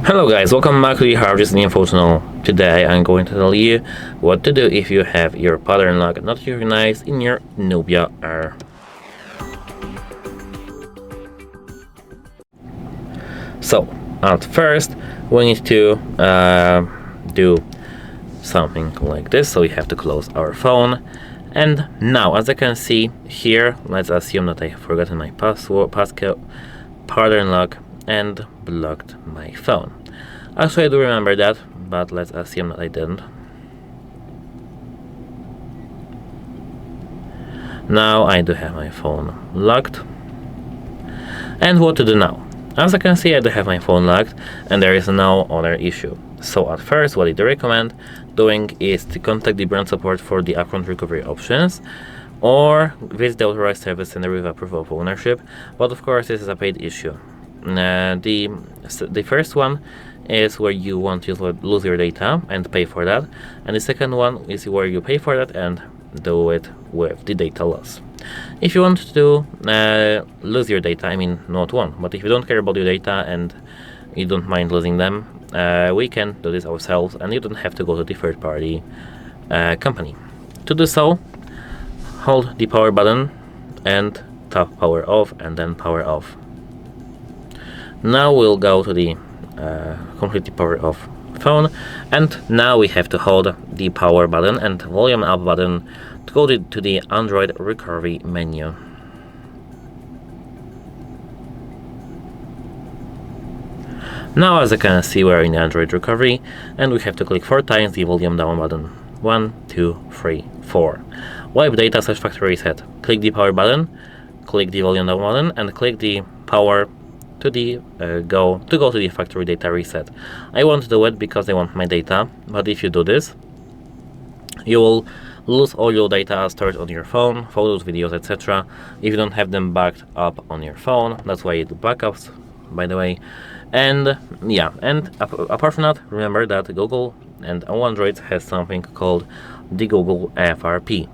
Hello guys, welcome back to the HardReset.Info channel. Today I'm going to tell you what to do if you have your pattern lock not recognized in your NUBIA Air. So, at first we need to do something like this. So we have to close our phone. And now, as I can see here, let's assume that I have forgotten my passcode, pattern lock, and blocked my phone. Actually, I do remember that, but let's assume that I didn't. Now I do have my phone locked. And what to do now? As I can see, I do have my phone locked, and there is no other issue. So at first, what I do recommend doing is to contact the brand support for the account recovery options, or visit the authorized service center with a proof of ownership. But of course, this is a paid issue. The first one is where you want to lose your data and pay for that, and the second one is where you pay for that and do it with the data loss. If you want to lose your data, I mean not one, but if you don't care about your data and you don't mind losing them, we can do this ourselves, and you don't have to go to the third-party company. To do so, hold the power button and tap power off and then power off. Now we'll go to the completely power off phone, and now we have to hold the power button and volume up button to go to the Android recovery menu. Now, as I can see, we're in Android recovery, and we have to click 4 times the volume down button. 1, 2, 3, 4. Wipe data / factory reset. Click the power button, click the volume down button, and click the power to the go to the factory data reset. I won't do it because I want my data, but if you do this, you will lose all your data stored on your phone, photos, videos, etc. if you don't have them backed up on your phone. That's why you do backups, by the way. And yeah, and apart from that, remember that Google and Android has something called the Google FRP.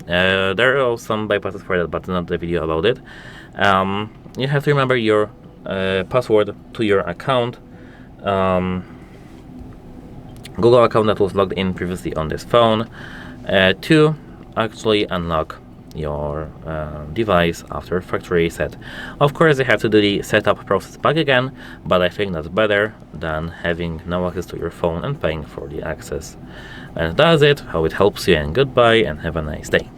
There are some bypasses for that, but not the video about it. You have to remember your password to your account, Google account that was logged in previously on this phone, to actually unlock your device after factory reset. Of course, you have to do the setup process back again, but I think that's better than having no access to your phone and paying for the access. And that's it. Hope it helps you, and goodbye, and have a nice day.